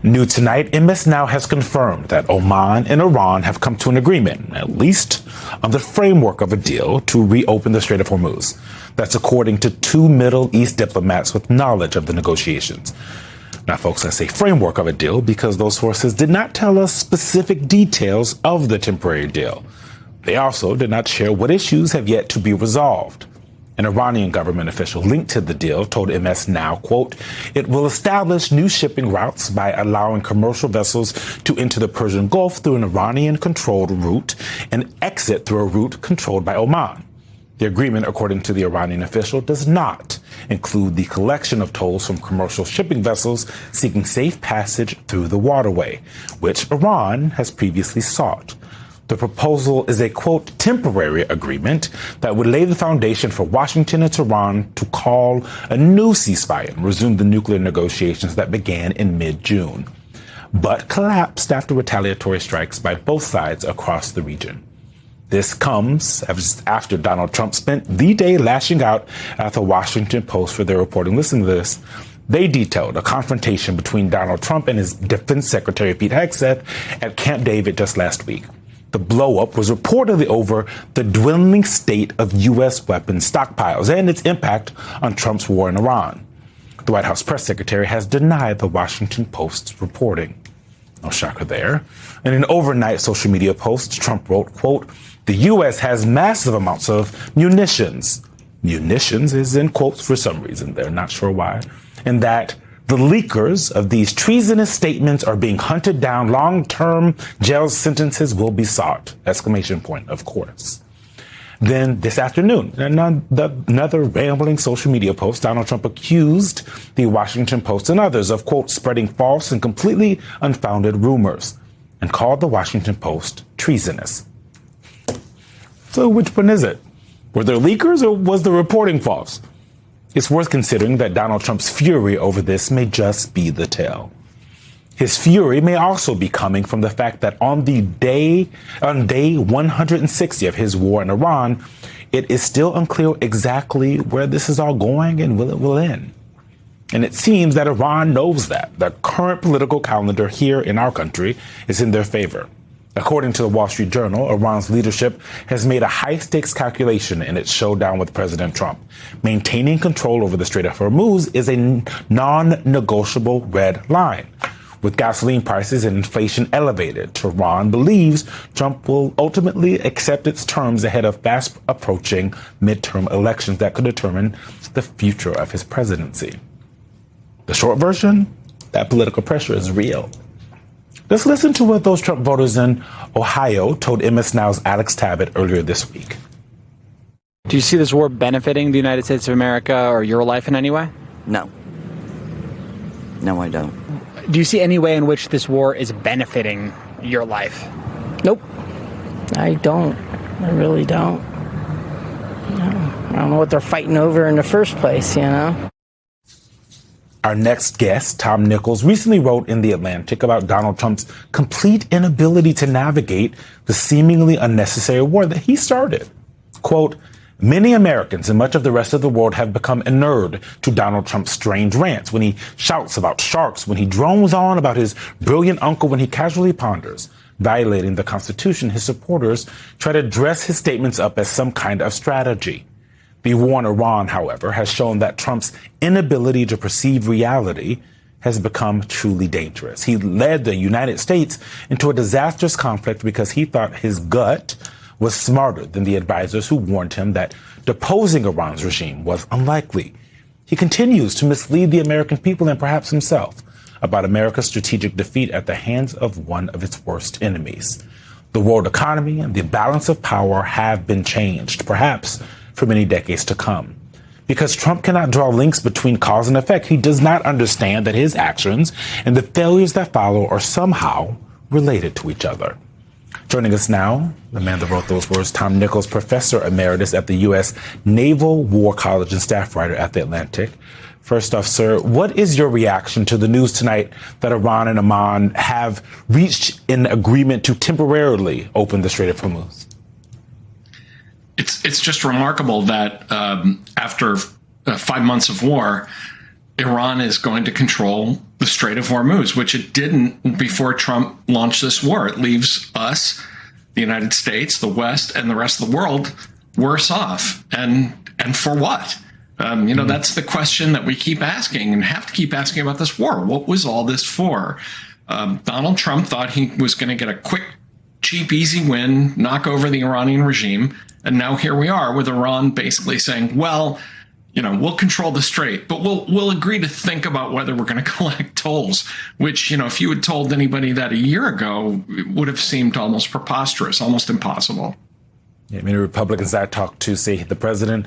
New tonight, MS Now has confirmed that Oman and Iran have come to an agreement, at least on the framework of a deal to reopen the Strait of Hormuz. That's according to two Middle East diplomats with knowledge of the negotiations. Now, folks, I say framework of a deal because those sources did not tell us specific details of the temporary deal. They also did not share what issues have yet to be resolved. An Iranian government official linked to the deal told MS Now, quote, "It will establish new shipping routes by allowing commercial vessels to enter the Persian Gulf through an Iranian-controlled route and exit through a route controlled by Oman." The agreement, according to the Iranian official, does not include the collection of tolls from commercial shipping vessels seeking safe passage through the waterway, which Iran has previously sought. The proposal is a, quote, temporary agreement that would lay the foundation for Washington and Tehran to call a new ceasefire and resume the nuclear negotiations that began in mid-June, but collapsed after retaliatory strikes by both sides across the region. This comes after Donald Trump spent the day lashing out at the Washington Post for their reporting. Listen to this. They detailed a confrontation between Donald Trump and his Defense Secretary Pete Hegseth at Camp David just last week. The blow-up was reportedly over the dwindling state of U.S. weapons stockpiles and its impact on Trump's war in Iran. The White House press secretary has denied the Washington Post's reporting. No shocker there. In an overnight social media post, Trump wrote, quote, "The U.S. has massive amounts of munitions." Munitions is in quotes for some reason. They're not sure why. And that the leakers of these treasonous statements are being hunted down. Long-term jail sentences will be sought. Exclamation point, of course. Then this afternoon, another rambling social media post, Donald Trump accused the Washington Post and others of, quote, spreading false and completely unfounded rumors and called the Washington Post treasonous. So which one is it? Were there leakers or was the reporting false? It's worth considering that Donald Trump's fury over this may just be the tale. His fury may also be coming from the fact that on day 160 of his war in Iran, it is still unclear exactly where this is all going and will end. And it seems that Iran knows that. The current political calendar here in our country is in their favor. According to the Wall Street Journal, Iran's leadership has made a high-stakes calculation in its showdown with President Trump. Maintaining control over the Strait of Hormuz is a non-negotiable red line. With gasoline prices and inflation elevated, Tehran believes Trump will ultimately accept its terms ahead of fast-approaching midterm elections that could determine the future of his presidency. The short version, that political pressure is real. Let's listen to what those Trump voters in Ohio told MS Now's Alex Tabbitt earlier this week. Do you see this war benefiting the United States of America or your life in any way? No. No, I don't. Do you see any way in which this war is benefiting your life? Nope. I don't. I really don't. No. I don't know what they're fighting over in the first place, you know? Our next guest, Tom Nichols, recently wrote in The Atlantic about Donald Trump's complete inability to navigate the seemingly unnecessary war that he started. Quote, "Many Americans and much of the rest of the world have become inured to Donald Trump's strange rants when he shouts about sharks, when he drones on about his brilliant uncle, when he casually ponders, violating the Constitution. His supporters try to dress his statements up as some kind of strategy. The war in Iran, however, has shown that Trump's inability to perceive reality has become truly dangerous. He led the United States into a disastrous conflict because he thought his gut was smarter than the advisors who warned him that deposing Iran's regime was unlikely. He continues to mislead the American people and perhaps himself about America's strategic defeat at the hands of one of its worst enemies. The world economy and the balance of power have been changed, perhaps for many decades to come. Because Trump cannot draw links between cause and effect, he does not understand that his actions and the failures that follow are somehow related to each other. Joining us now, the man that wrote those words, Tom Nichols, Professor Emeritus at the U.S. Naval War College and staff writer at The Atlantic. First off, sir, what is your reaction to the news tonight that Iran and Oman have reached an agreement to temporarily open the Strait of Hormuz? It's just remarkable that after 5 months of war, Iran is going to control the Strait of Hormuz, which it didn't before Trump launched this war. It leaves us, the United States, the West, and the rest of the world worse off. And for what? That's the question that we keep asking and have to keep asking about this war. What was all this for? Donald Trump thought he was going to get a quick, cheap, easy win, knock over the Iranian regime. And now here we are with Iran basically saying, well, we'll control the strait, but we'll agree to think about whether we're going to collect tolls, which, if you had told anybody that a year ago, it would have seemed almost preposterous, almost impossible. Yeah, many Republicans I talked to say the president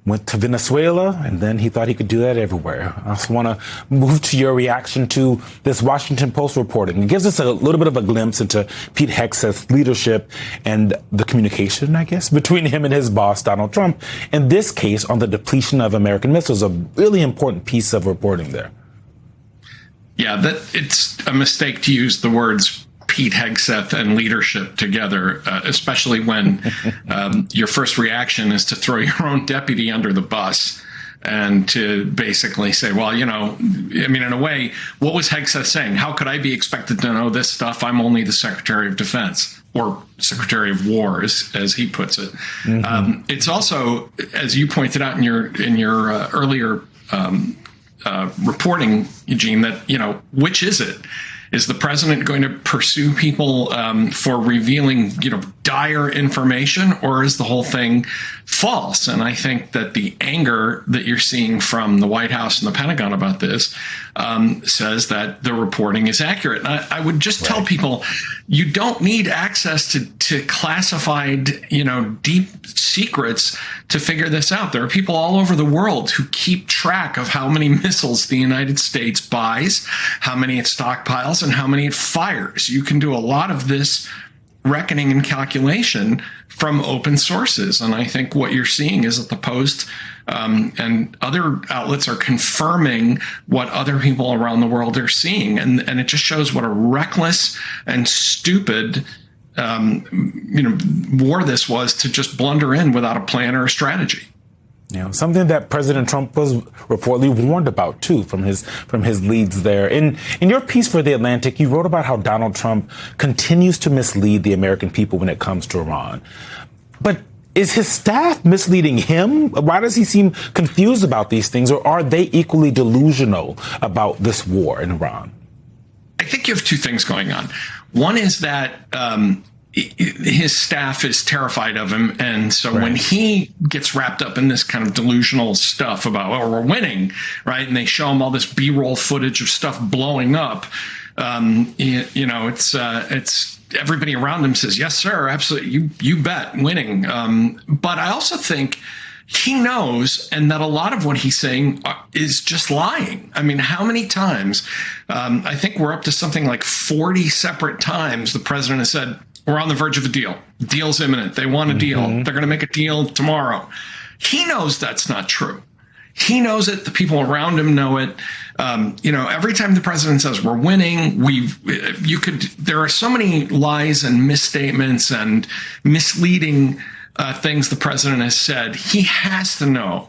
went to Venezuela, and then he thought he could do that everywhere. I also want to move to your reaction to this Washington Post reporting. It gives us a little bit of a glimpse into Pete Hegseth's leadership and the communication, I guess, between him and his boss, Donald Trump. In this case, on the depletion of American missiles, a really important piece of reporting there. Yeah, that it's a mistake to use the words Pete Hegseth and leadership together, especially when your first reaction is to throw your own deputy under the bus and to basically say, well, in a way, what was Hegseth saying? How could I be expected to know this stuff? I'm only the Secretary of Defense, or Secretary of War, as he puts it. Mm-hmm. It's also, as you pointed out in your earlier reporting, Eugene, that, which is it? Is the president going to pursue people for revealing, dire information, or is the whole thing false? And I think that the anger that you're seeing from the White House and the Pentagon about this says that the reporting is accurate. And I would just tell people, you don't need access to classified, deep secrets to figure this out. There are people all over the world who keep track of how many missiles the United States buys, how many it stockpiles, and how many it fires. You can do a lot of this reckoning and calculation from open sources. And I think what you're seeing is that the Post and other outlets are confirming what other people around the world are seeing. And it just shows what a reckless and stupid war this was to just blunder in without a plan or a strategy. Something that President Trump was reportedly warned about, too, from his leads there. In your piece for The Atlantic, you wrote about how Donald Trump continues to mislead the American people when it comes to Iran. But is his staff misleading him? Why does he seem confused about these things? Or are they equally delusional about this war in Iran? I think you have two things going on. One is that his staff is terrified of him. And so when he gets wrapped up in this kind of delusional stuff about, oh, we're winning, right? And they show him all this B-roll footage of stuff blowing up. It's everybody around him says, yes, sir, absolutely. You bet, winning. But I also think he knows, and that a lot of what he's saying is just lying. I mean, how many times? I think we're up to something like 40 separate times the president has said, we're on the verge of a deal. The deal's imminent. They want a deal. They're going to make a deal tomorrow. He knows that's not true. He knows it. The people around him know it. Every time the president says we're winning, there are so many lies and misstatements and misleading things the president has said. He has to know.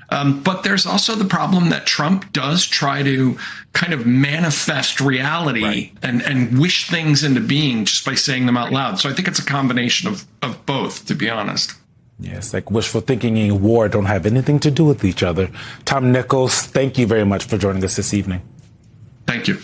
But there's also the problem that Trump does try to kind of manifest reality and wish things into being just by saying them out loud. So I think it's a combination of both, to be honest. Yes, like wishful thinking and war don't have anything to do with each other. Tom Nichols, thank you very much for joining us this evening. Thank you.